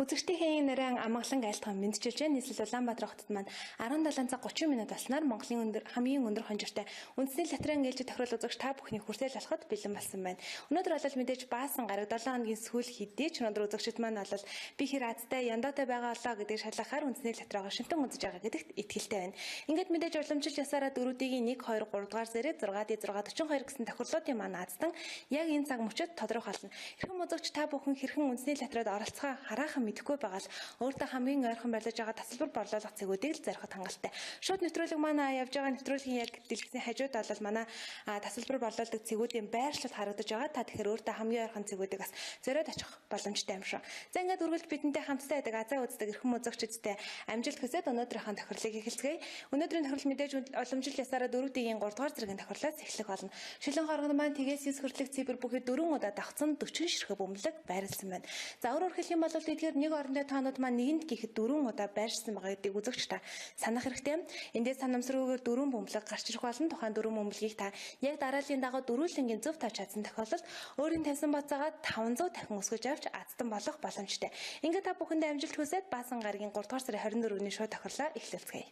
Үзэгчдийн нэрэн амгалан айлтган мэдчилж байна. Нийслэл Улаанбаатар хотод маань 17 цаг 30 минут болсноор Монголын хамгийн өндөр хонжиртай үндэсний латрын ээлжид тохирол үзэгч та бүхний хүртэл болоход бэлэн болсон байна. Өнөөдөр бол мэдээж баасан гараг 7 хоногийн сүүл хэдий ч өнөөдөр үзэгчд маань бол би хэр азтай яндаатай байгаа болоо гэдэг шалгахаар үндэсний латраа шинтэн үзэж байгаа гэдэгт итгэлтэй байна. Ингээд мэдээж уламжилт ясаараа дөрүүдийн 1, 2, 3 дугаар зэрэг 6D642 гэсэн тохирлуудын маань аздан яг энэ цаг мөчид тодорхойлно. Хэрхэн үзэгч та бүхэн хэрхэн үндэсний латраад оролцохоо хараахан мэдэхгүй байгаа л өөртөө хамгийн ойрхон барьж байгаа тасалбар борлуулах цэгүүдийг л зориход хангалттай. Шууд нэвтрүүлэг манай явж байгаа нэвтрүүлгийн яг дэлгэцийн хажууд бол манай тасалбар борлуулдаг цэгүүдийн байршлал харагдаж байгаа. Та тэгэхээр өөртөө хамгийн ойрхон цэгүүдийг бас зориод очих боломжтой юм шүү. За ингээд үргэлж бидэнтэй хамтдаа байдаг азаа үздэг эрхэм үзэгчдэдтэй амжилт хүсээд өнөөдрийнхөө тохирлыг эхэлцгээе. Өнөөдрийн тохирол мэдээж уламжилт ясаараа 4D-ийн 3 дугаар зэргийн тохирлоос эхлэх болно. Шилэн хоргонд маань тгээс 9 хүртэлх цифр бүхий 4 удаа давхцсан 40 ширхэг бөмбөлөг байрлсан байна. За өөрөөр хэлэх юм бол эдгээр нэг орондоо тоонууд маань нэгэнд гэхэд 4 удаа байршсан байгаа гэдгийг үзэгч та санах хэрэгтэй. Эндээс санамсруугаар 4 бөмбөлөг гарч ирэх болно. Тухайн 4 бөмбөлгийг та яг дарааллын дагуу дөрвөлнгийн зөв тавьж чадсан тохиолдолд өөрийн тавьсан бацаагаа 500 дахин өсгөж авч аздан болох боломжтой. Ингээд та бүхэндээ амжилт хүсээд баасан гарагийн 3 дугаар сарын 24-ний шууд тохирлоо эхлүүлцгээе.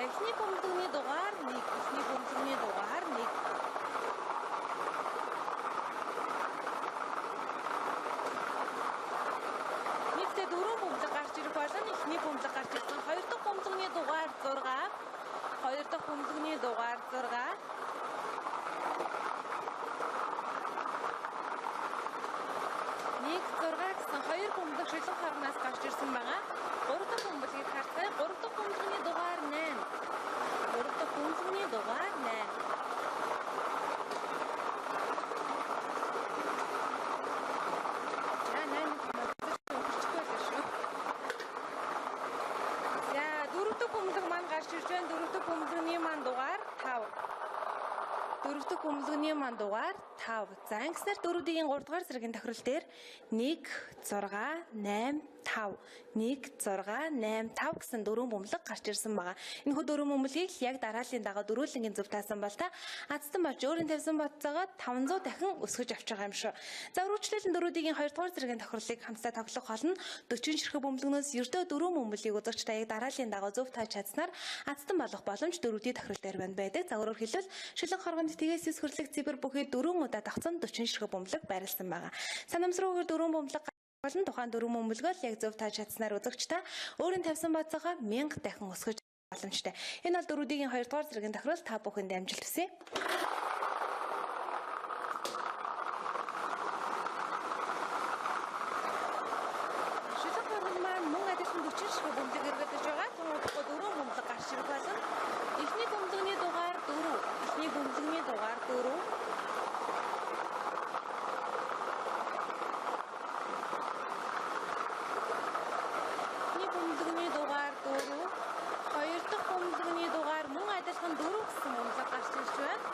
Эхний бөмбөлгийн дугаар 1, эхний бөмбөлгийн дугаар 1. Нэгдээ 4 бөмбөлөг гарч ирэх болно. Эхний бөмбөлөг гарч ирсэн. 2 дахь бөмбөлгийн дугаар 6. 2 дахь бөмбөлгийн дугаар 6. Нэг 6 гэсэн 2 бөмбөлөг шилэн хорноос гарч ирсэн байгаа. 3 дахь бөмбөлгийг харцгаая. 3 дахь бөмбөлгийн дугаар 8. 3 дахь бөмбөлгийн дугаар 8. За 8 бөмбөлчгүй л шүү. За 4 дахь бөмбөлөг маань гарч ирж байна. 4 дахь бөмбөлгийн маань дугаар 5. 4 дахь бөмбөлгийн маань дугаар 5. За ангиснаар 4D-ийн 3 дугаар зэргийн тохирол дээр 1 6 8 5 1 6 8 5 гэсэн 4 бөмбөлөг гарч ирсэн байгаа. Энэ хүү 4 бөмбөлгийг яг дарааллын дагуу дөрвөлнгийн зөв таасан бол та аздан болж өөрийн тавьсан бацаагаа 500 дахин өсгөж авч байгаа юм шүү. За үргэлжлүүлэн 4D-ийн 2 дугаар зэргийн тохирлыг хамтдаа тоглох болно. 40 ширхэг бөмбөлгнөөс ердөө 4 бөмбөлийг үзэгч та яг дарааллын дагуу зөв тааж чадсанаар аздан болох боломж 4D тохирол дээр байдаг. За өөрөөр хэлбэл шилэн хоргонд тгээс 9 хүртэлх цифр бүхий 4 удаа давхцсан 40 ширхэг бөмбөлөг байрлсан байгаа. Санамсруугаар 4 бөмбөлөг болон тухайн 4 бөмбөлгөө яг зөв тааж чадсанаар үзэгч та өөрийн тавьсан бацаагаа 1000 дахин өсгөж боломжтой. Энэ бол 4D-ийн 2 дугаар зэргийн тохирол та бүхэнд амжилт хүсье. Шилэн хоргонд маань мөн адилхан 40 ширхэг бөмбөлөг эргэлдэж байгаа. Түүнийхөө 4 бөмбөлөг гарч ирэх болно. Эхний бөмбөлгийн дугаар 4. Эхний бөмбөлгийн дугаар 4. Адилхан 4 гэсэн бөмбөлөг гарч ирж байна.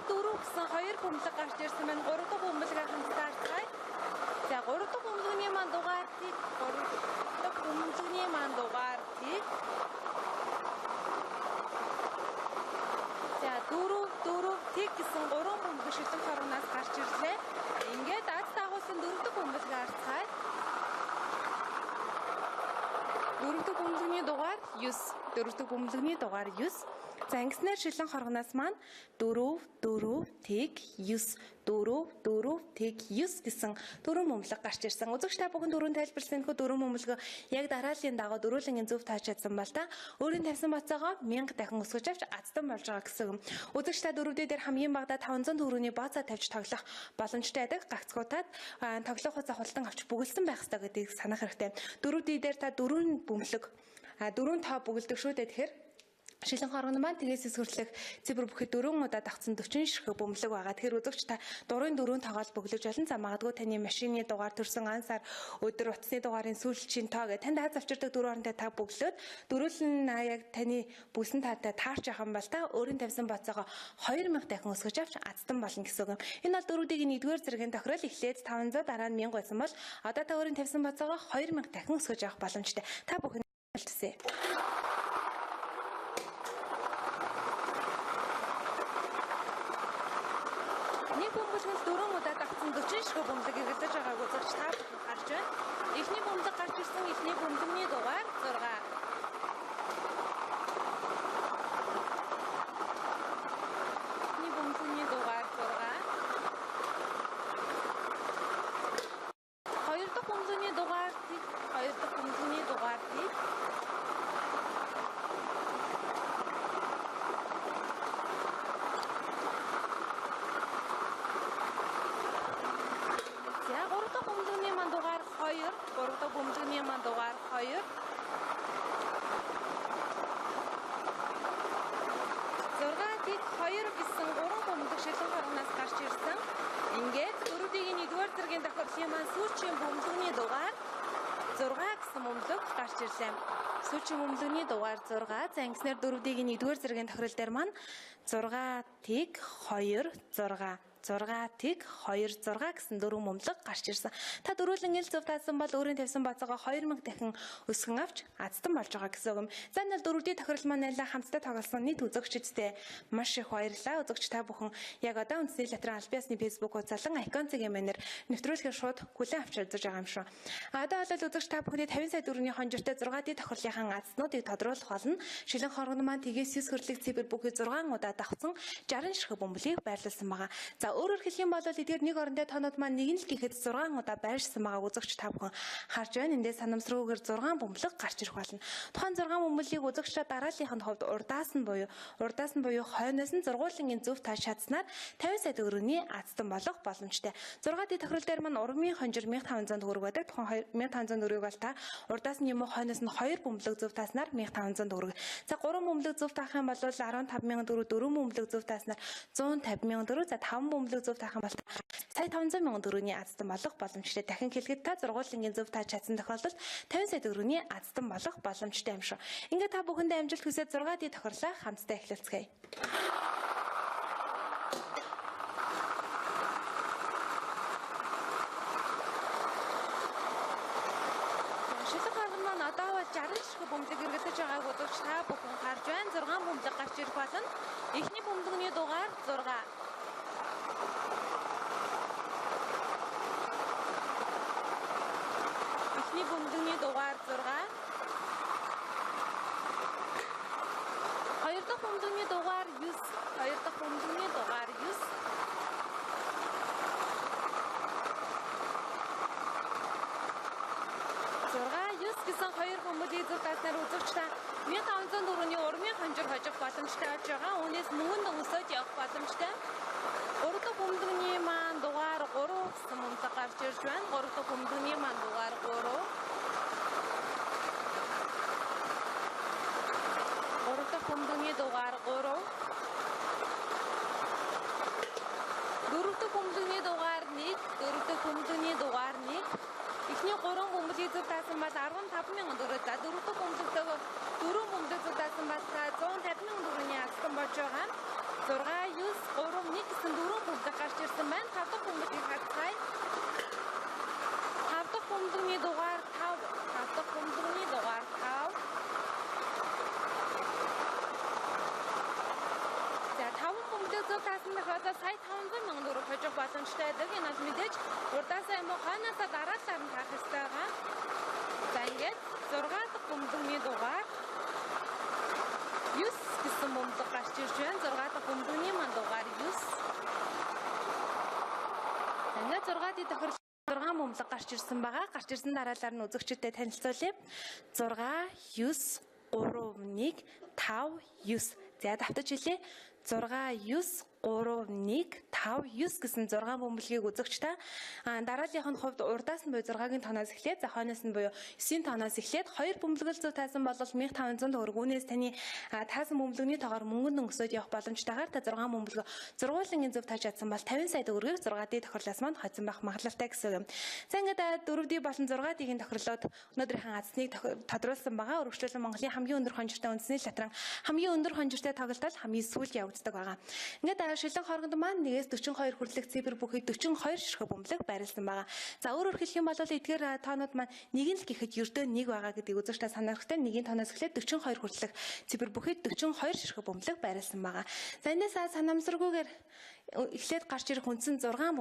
Дөрөв гэсэн 2 бөмбөлөг гарч ирсэн байна. 3 дахь бөмбөлөгийг хамтдаа харцгаая. За 3 дахь бөмбөлгийн маань дугаар 1. 3 дахь бөмбөлгийн маань дугаар 1. За 4 тэг гэсэн 3 бөмбөлөг шилэн хорноос гарч ирлээ. Ингээд аз дагуулсан 4 дахь бөмбөлөгийг харцгаая. 4 дахь бөмбөлгийн дугаар 9. 4 дахь бөмбөлгийн дугаар 9. За ангиснаар шилэн хоргоноос маань 4 4 тэг 9 4 4 тэг 9 гэсэн 4 бөмбөлөг гарч ирсэн. Үзэгч та бүхэн дөрөв тайлбарласан энэ 4 бөмбөлгөө яг дарааллын дагуу дөрвөлнгийн зөв тааж чадсан бол та өөрийн тавьсан бацаагаа 1000 дахин өсгөж авч аздан болж байгаа гэсэн юм. Үзэгч та 4D дээр хамгийн багадаа 500 төгрөгийн бацаа тавьж тоглох боломжтой байдаг. Гагцхуудад тоглох хугацаа худалдан авч бүгэлсэн байх ёстой гэдгийг санах хэрэгтэй. 4D дээр та 4 бөмбөлөг 4 тоо бүгэлдэг шүү дээ. Тэгэхээр Шилэн хоргон маань тгээс эсвэрлэх цифр бүхэд 4 удаа давцсан 40 ширхэг бөмбөлөг байгаа. Тэгэхээр үзэгч та дурын 4 тоогоол бөглөж олон. За магадгүй таны машины дугаар төрсэн ан сар өдөр утасны дугаарын сүүлчийн тоо гэх танд аз авчирдаг 4 хоорондоо та бөглөөд дөрүүлэн яг таны бүсэн таатай таарч явах юм бол та өөрийн тавьсан бацаага 2000 дахин өсгөж авч азтан болно гэсэн үг юм. Энэ бол дөрүүдийн 1-р зэргийн тохирол эхлээд 500 дараа нь 1000 байсан бол одоо та өөрийн тавьсан бацаага 2000 дахин өсгөж авах боломжтой. Та бүхэн хэлсэн. Нэг бөмбөлгөнд 4 удаа давцсан 40 ширхэг бөмбөлөг эргэлдэж байгааг үзэгч та бүхэн харж байна. Эхний бөмбөлөг гарч ирсэн эхний бөмбөлөгийн дугаар 6. Эхний бөмбөлөгийн дугаар 6. Хоёр дахь бөмбөлөгийн дугаар 1. Хоёр дахь бөмбөлөгийн дугаар 1. Гуравдах бөмбөлөгийн маань дугаар 2. Зургаатыг 2 гэсэн 3 бөмбөлөг шилэн хоргоноос гарч ирсэн. Ингээд дөрүүдийн 1-р зэргийн тохирлын маань сүүчийн бөмбөлөгийн дугаар 6 гэсэн бөмбөлөг гарч ирлээ. Сүүчийн бөмбөлөгийн дугаар 6. За ингэснээр дөрүүдийн 1-р зэргийн тохирол дээр маань 6-ыг 2 6 6-ыг 2 6 гэсэн 4 бөмбөлөг гарч ирсэн. Та дөрүүлэн ил зөв таасан бол өөрийн тавьсан бацаагаа 2000 дахин өсгөн авч азтан болж байгаа гэсэн үг юм. За энэ бол дөрүүдийн тохирол маань нэлээд хамтдаа тоглосон нийт үзэгчдтэй маш их баярлалаа. Үзэгч та бүхэн яг одоо үндэсний латрын албан ёсны фэйсбүүк хуудасалан Icon цагийн мэнээр нэвтрүүлгээр шууд хүлээн авч үзэж байгаа юм шүү. Одоо бол үзэгч та бүхний 50 сая төгрөгийн хонжиртой 6D тохирлынхаа азнуудыг тодруулах болно. Шилэн хоргон маань тгээс 9 хөрлөг цифр бүхий 6 удаа давхсан 60 ширхэг бөмбөлийг байрлуулсан байгаа. За өөрөөр хэлэх юм бол эдгээр нэг орондоо тоонууд маань нэг нь л гэхэд 6 удаа байршсан байгаа үзэгч та бүхэн харж байна. Эндээ санамсруугаар 6 бөмбөлөг гарч ирэх болно. Тухайн 6 бөмбөлийг үзэгч дарааллынханд хувьд урдаас нь буюу хойноос нь зургуулын зөв тааш чадсанаар 50 сая төгрөгийн азтан болох боломжтой. 6D тохирол дээр маань урмын хонжир 1500 төгрөг байдаг. Тухайн 1500 төгрөгийг бол та урдаас нь юм уу хойноос нь 2 бөмбөлөг зөв тааснаар 1500 төгрөг. За 3 бөмбөлөг зөв таах юм бол 15000 төгрөг, 4 бөмбөлөг зөв тааснаар 110000 төгрөг. За 5 бөмбөлөг зөв таах юм бол сая 500,000 төгрөгийн азтан болох боломжтой. Дахин хэлэхэд та зургуулын зөв тааж чадсан тохиолдолд 50 сая төгрөгийн азтан болох боломжтой юм шүү. Ингээд та бүхэндээ амжилт хүсье 6D тохирлоо хамтдаа эхлэлцгээе. Шилэн хоргон маань одоо бол 60 ширхэг бөмбөлөг эргэлдэж байгааг үзэгч та бүхэн харж байна. 6 бөмбөлөг гарч ирэх болно. Эхний бөмбөлөгийн дугаар 6. Эхний бөмбөлөгийн дугаар 6. Хоёр дахь бөмбөлөгийн дугаар 9. Хоёр дахь бөмбөлөгийн дугаар 9. Гэсэн хоёр бөмбөлийг зөв тааснаар үзэгч та 1500 төгрөгийн урмын хонжир хожих боломжтой болж байгаа. Үүнээс мөнгөнд өсөж явах боломжтой. 3 дахь бөмбөлөгийн маань дугаар 3 гэсэн бөмбөлөг гарч ирж байна. 3 дахь бөмбөлөгийн маань дугаар 3. 3 дахь бөмбөлөгийн дугаар 3. 4 дахь бөмбөлөгийн дугаар 1. 4 дахь бөмбөлөгийн дугаар 1. Эхний 3 бөмбөлийг зөв таасан бол 15,000 төгрөг. За 4 дахь бөмбөлтөө 4 бөмбөлийг зөв таасан бол 150,000 төгрөгийн азтан болж байгаа. 6 9 3 1 гэсэн 4 бөмбөлөг гарч ирсэн байна. 5 дахь бөмбөлийг хатгая. 5 дахь бөмбөлөгийн дугаар 5. 5 дахь бөмбөлөгийн дугаар 5. За 5 бөмбөлийг зөв таасан тохиолдолд сая 500,000 төгрөг хожих боломжтой байдаг. Энэ бол мэдээж урдаасаа юм уу хойноосоо дараалалаар нь таах ёстой байгаа. За ингээд 6 дахь бөмбөлөгийн дугаар 9 гэсэн бөмбөлөг гарч ирж байна. 6 дахь бөмбөлөгийн маань дугаар 9. Ингээд 6D тохирол 6 бөмбөлөг гарч ирсэн байгаа. Гарч ирсэн дараалалаар нь үзэгчдэд танилцуулъя. 6 9 3 1 5 9. За давтаж хэлье. 6 9 3 1 5 9 гэсэн 6 бөмбөлгийг үзэгч та дарааллынх нь хувьд урдаас нь буюу 6-гийн тоноос эхлээд зохионоос нь буюу 9-ийн тоноос эхлээд 2 бөмбөлгөл зөв таасан бол 1500 төгрөг. Үүнээс таны таасан бөмбөлгний тоогоор мөнгөнд өнгөсөд явах боломжтойгоор та 6 бөмбөлгөө зургуулангийн зөв тааж чадсан бол 50 сая төгрөгийг 6D тохирлоос манд хоцсон байх магадлалтай гэсэн юм. За ингээд 4D болон 6D-ийн тохирлоод өнөөдрийнхээ азсныг тодруулсан байгаа. Өргөжлөлөн Монголын хамгийн өндөр хонжиртай үндэсний латран хамгийн өндөр хонжиртай тоглолтод хамгийн сүүлд явагддаг байгаа. Ингээд шилэн хооронд маань 1-ээс 42 хүрлэх цифр бүхий 42 ширхэг бөмбөлөг байрласан байгаа. За өөрөөр хэлэх юм бол эдгээр тоонууд маань нэг нь л гэхэд ердөө нэг байгаа гэдгийг үзэгчдээ санах хэрэгтэй. Нэгийн тоноос эхлээд 42 хүрлэх цифр бүхий 42 ширхэг бөмбөлөг байрласан байгаа. За энэс санамсаргүйгээр эхлээд гарч ирэх үндсэн 6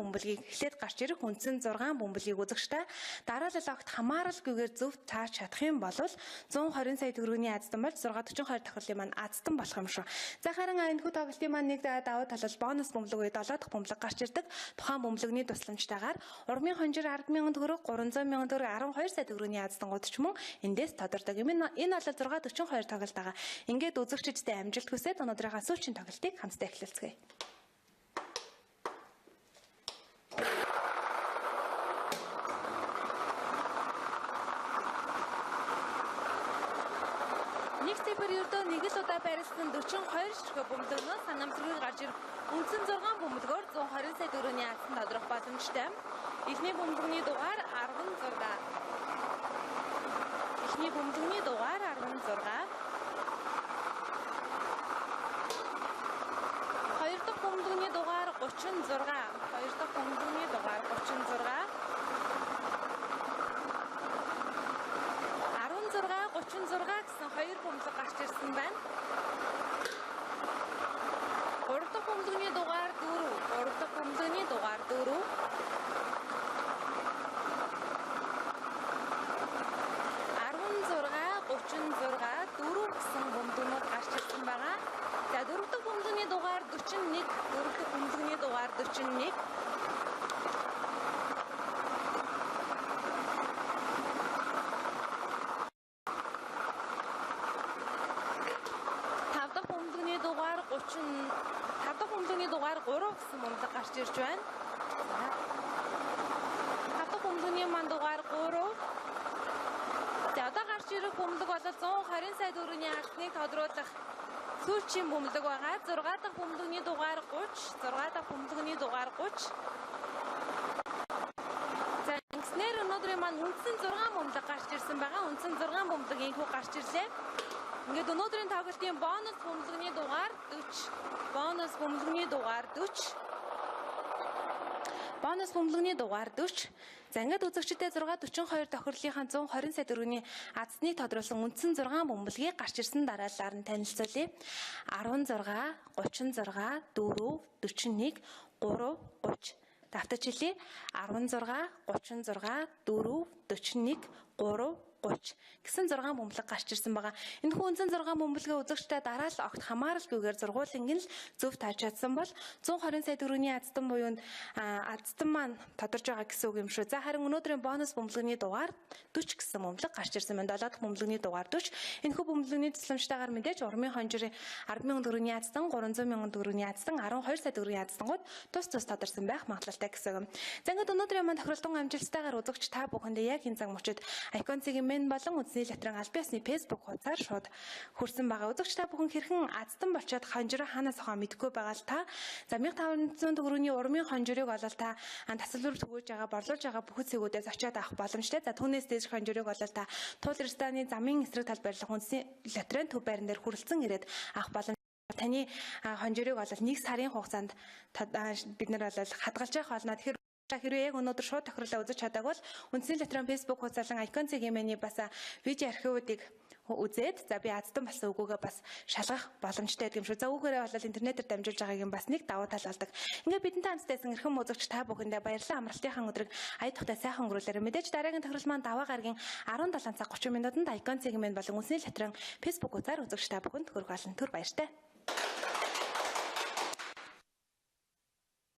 бөмбөлгийг үзэгчдээ дараалал огт хамааралгүйгээр зөв тааж чадах юм бол 120 сая төгрөгийн аздан болж 642 тохирлын маань аздан болох юм шүү. За харин энэхүү тоглолтын маань нэг давуу тал бол бонус бөмбөлөг үе 7 дахь бөмбөлөг гарч ирдэг. Тухайн бөмбөлөгний тусламжтайгаар урмын хонжир 10,000 төгрөг, 300,000 төгрөг, 12 сая төгрөгийн аздангууд ч мөн эндээс тодордог. Энэ бол 642 тоглолт байгаа. Ингээд үзэгчдэд амжилт хүсээд өнөөдрийнхээ сүүлчийн тоглолтыг хамтдаа эхлэлцгээе. Ердөө нэг л удаа байрласан 42 ширхэг бөмбөлгөөс санамсаргүй гарч ирэх үндсэн 6 бөмбөлгөөр 120 сая төгрөгийн аздан тодорох боломжтой. Эхний бөмбөлгөний дугаар 16. Эхний бөмбөлгөний дугаар 16. Хоёр дахь бөмбөлгөний дугаар 36. Хоёр дахь бөмбөлгөний дугаар 36. 36 гэсэн хоёр бөмбөлөг гарч ирсэн байна. 3 дахь бөмбөлгөний дугаар 4. 3 дахь бөмбөлгөний дугаар 4. 16 4 гэсэн бөмбөлгнүүд гарч ирсэн байгаа. За 4 дахь бөмбөлгөний дугаар 41. 4 дахь бөмбөлгөний дугаар 41. 5 дахь бөмбөлгөний дугаар 3 гэсэн бөмбөлөг гарч ирж байна. 5 дахь бөмбөлгөний маань дугаар 3. За одоо гарч ирэх бөмбөлөг бол 120 сая төгрөгийн азсныг тодруулах сүүлчийн бөмбөлөг байгаа. 6 дахь бөмбөлгөний дугаар 30. 6 дахь бөмбөлгөний дугаар 30. За ингэснээр өнөөдрийн маань үндсэн 6 бөмбөлөг гарч ирсэн байгаа. Үндсэн 6 бөмбөлөг инхүү гарч ирлээ. Ингээд өнөөдрийн тоглолтын бонус бөмбөлгөний дугаар 40. Бонус бөмбөлгөний дугаар 40. Бонус бөмбөлгөний дугаар 40. За ингээд үзэгчдэд 642 тохирлынхаа 120 сая төгрөгийн азсныг тодруулсан үндсэн 6 бөмбөлгийг гарч ирсэн дараалалаар нь танилцуулъя. 16, 36, 4, 41, 3, 30. Давтаж хэлье. 16, 36, 4, 41, 3, 30 гэсэн 6 бөмбөлөг гарч ирсэн байгаа. Энэхүү үндсэн 6 бөмбөлгөө үзэгчдээ дараалал огт хамааралгүйгээр зургуулангийн л зөв тааж чадсан бол 120 сая төгрөгийн аздан буюу аздан маань тодорж байгаа гэсэн үг юм шүү. За харин өнөөдрийн бонус бөмбөлгөний дугаар 40 гэсэн бөмбөлөг гарч ирсэн байна. 7 дахь бөмбөлгөний дугаар 40. Энэхүү бөмбөлгөний тусламжтайгаар мэдээж урмын хонжирын 10,000 төгрөгийн аздан, 300,000 төгрөгийн аздан, 12 сая төгрөгийн аздангууд тус тодорсон байх магадлалтай гэсэн юм. За ингээд өнөөдрийн маань тохирлон амжилттайгаар үзэгч та бүхэндээ яг энэ цаг мөчид Icon-ийн мен болон үндэсний латран аль биесны Facebook хуудасаар шууд хүрсэн байгаа. Үзэгч та бүхэн хэрхэн аздан болчоод хонжироо хаанаас авах мэдэхгүй байгаа л та. За 1500 төгрөгийн урмын хонжирыг бол та тасалбар төгөөж байгаа, борлуулж байгаа бүхэл цэгүүдээс очиод авах боломжтой. За түүнээс дээш хонжирыг бол та Туул рестораны замын эсрэг талбайрлах үндэсний латран төв байран дээр хүрэлцэн ирээд авах боломжтой. Таны хонжирыг бол 1 сарын хугацаанд бид нар бол хадгалж явах болно. Тэгэхээр хэрвээ яг өнөөдөр шууд тохирлоо үзэж чадаагүй бол үндэсний латран Facebook хуудасалан Icon-ийн мений бас видео архивуудыг үзээд за би аздан болсон үгүйгээ бас шалгах боломжтой гэдэг юм шүү. За үгээрээ бол интернетээр дамжуулж байгааг юм бас нэг давуу тал болдог. Ингээд бидэнтэй хамтдайсан эрхэм үзэгч та бүхэндээ баярлалаа. Амралтынхаа өдрийг аяд тухтай сайхан өнгөрүүлээрэй. Мэдээж дараагийн тохирол маань даваа гарагийн 17 цаг 30 минутанд Icon-ийн мен болон үндэсний латран Facebook хуудасаар үзэгч та бүхэнд хүрэх болно. Түр баяртай.